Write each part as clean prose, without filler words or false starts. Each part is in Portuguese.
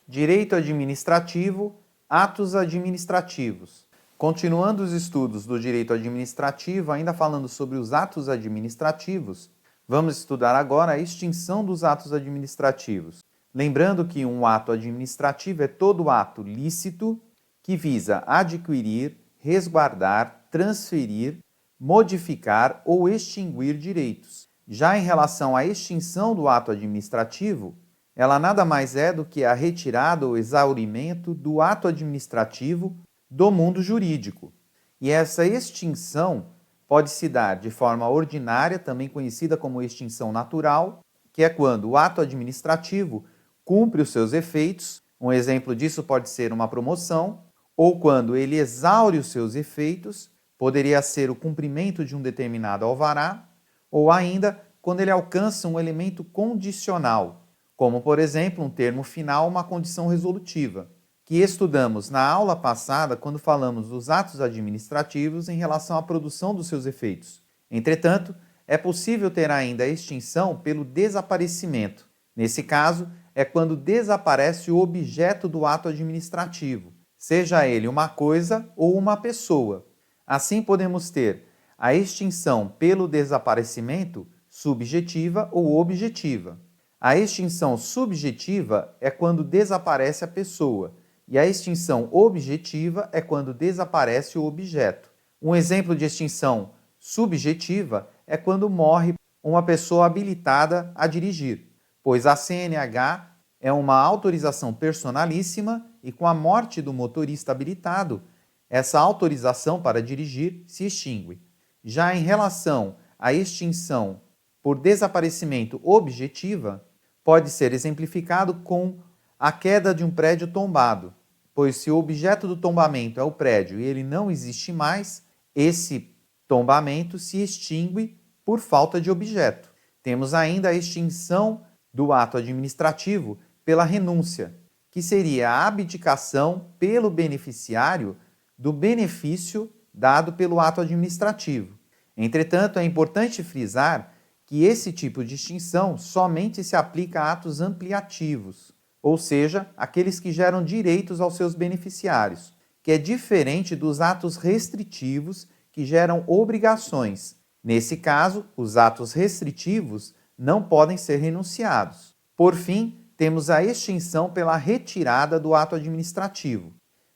Direito administrativo, atos administrativos. Continuando os estudos do direito administrativo, ainda falando sobre os atos administrativos, vamos estudar agora a extinção dos atos administrativos. Lembrando que um ato administrativo é todo ato lícito que visa adquirir, resguardar, transferir, modificar ou extinguir direitos. Já em relação à extinção do ato administrativo, ela nada mais é do que a retirada ou exaurimento do ato administrativo do mundo jurídico. E essa extinção pode se dar de forma ordinária, também conhecida como extinção natural, que é quando o ato administrativo cumpre os seus efeitos. Um exemplo disso pode ser uma promoção, ou quando ele exaure os seus efeitos, poderia ser o cumprimento de um determinado alvará, ou ainda quando ele alcança um elemento condicional, como, por exemplo, um termo final, uma condição resolutiva, que estudamos na aula passada quando falamos dos atos administrativos em relação à produção dos seus efeitos. Entretanto, é possível ter ainda a extinção pelo desaparecimento. Nesse caso, é quando desaparece o objeto do ato administrativo, seja ele uma coisa ou uma pessoa. Assim, podemos ter a extinção pelo desaparecimento subjetiva ou objetiva. A extinção subjetiva é quando desaparece a pessoa, e a extinção objetiva é quando desaparece o objeto. Um exemplo de extinção subjetiva é quando morre uma pessoa habilitada a dirigir, pois a CNH é uma autorização personalíssima e com a morte do motorista habilitado, essa autorização para dirigir se extingue. Já em relação à extinção por desaparecimento objetiva, pode ser exemplificado com a queda de um prédio tombado, pois se o objeto do tombamento é o prédio e ele não existe mais, esse tombamento se extingue por falta de objeto. Temos ainda a extinção do ato administrativo pela renúncia, que seria a abdicação pelo beneficiário do benefício dado pelo ato administrativo. Entretanto, é importante frisar que esse tipo de extinção somente se aplica a atos ampliativos, ou seja, aqueles que geram direitos aos seus beneficiários, que é diferente dos atos restritivos que geram obrigações. Nesse caso, os atos restritivos não podem ser renunciados. Por fim, temos a extinção pela retirada do ato administrativo.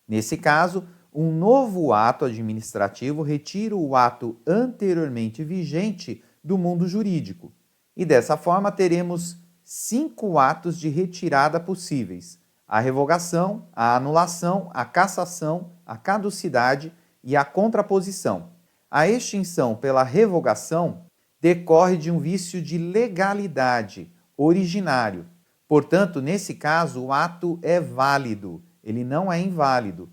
Nesse caso, um novo ato administrativo retira o ato anteriormente vigente do mundo jurídico. E dessa forma teremos 5 atos de retirada possíveis: a revogação, a anulação, a cassação, a caducidade e a contraposição. A extinção pela revogação decorre de um vício de legalidade originário. Portanto, nesse caso, o ato é válido, ele não é inválido.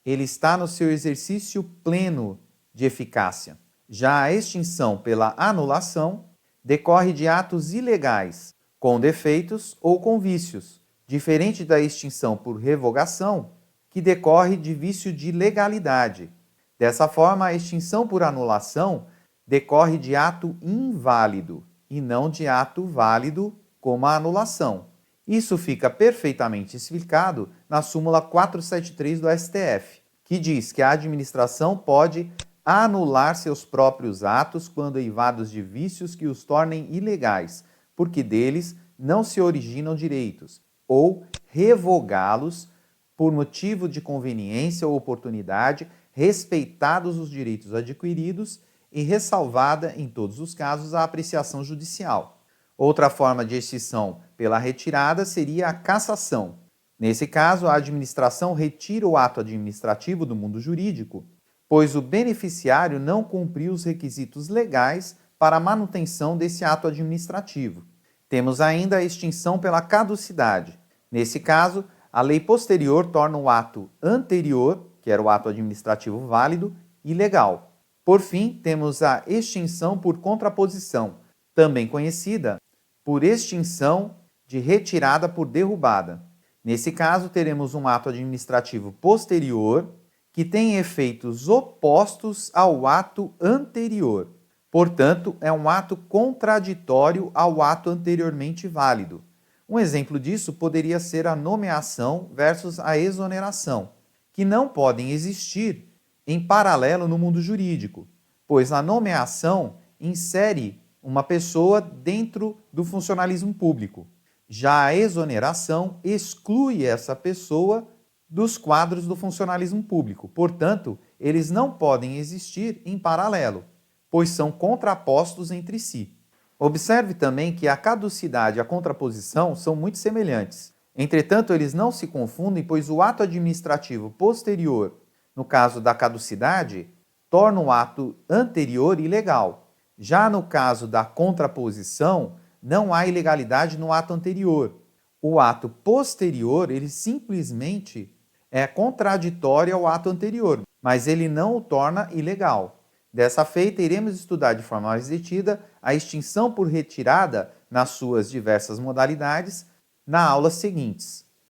Ele está no seu exercício pleno de eficácia. Já a extinção pela anulação decorre de atos ilegais, com defeitos ou com vícios, diferente da extinção por revogação, que decorre de vício de legalidade. Dessa forma, a extinção por anulação decorre de ato inválido e não de ato válido, como a anulação. Isso fica perfeitamente explicado na súmula 473 do STF, que diz que a administração pode anular seus próprios atos quando eivados de vícios que os tornem ilegais, porque deles não se originam direitos, ou revogá-los por motivo de conveniência ou oportunidade, respeitados os direitos adquiridos e ressalvada, em todos os casos, a apreciação judicial. Outra forma de extinção pela retirada seria a cassação. Nesse caso, a administração retira o ato administrativo do mundo jurídico, pois o beneficiário não cumpriu os requisitos legais para a manutenção desse ato administrativo. Temos ainda a extinção pela caducidade. Nesse caso, a lei posterior torna o ato anterior, que era o ato administrativo válido, ilegal. Por fim, temos a extinção por contraposição, também conhecida por extinção de retirada por derrubada. Nesse caso, teremos um ato administrativo posterior que tem efeitos opostos ao ato anterior. Portanto, é um ato contraditório ao ato anteriormente válido. Um exemplo disso poderia ser a nomeação versus a exoneração, que não podem existir em paralelo no mundo jurídico, pois a nomeação insere uma pessoa dentro do funcionalismo público. Já a exoneração exclui essa pessoa dos quadros do funcionalismo público. Portanto, eles não podem existir em paralelo, pois são contrapostos entre si. Observe também que a caducidade e a contraposição são muito semelhantes. Entretanto, eles não se confundem, pois o ato administrativo posterior, no caso da caducidade, torna o ato anterior ilegal. Já no caso da contraposição, não há ilegalidade no ato anterior. O ato posterior, ele simplesmente é contraditório ao ato anterior, mas ele não o torna ilegal. Dessa feita, iremos estudar de forma mais detida a extinção por retirada nas suas diversas modalidades na aulas seguintes.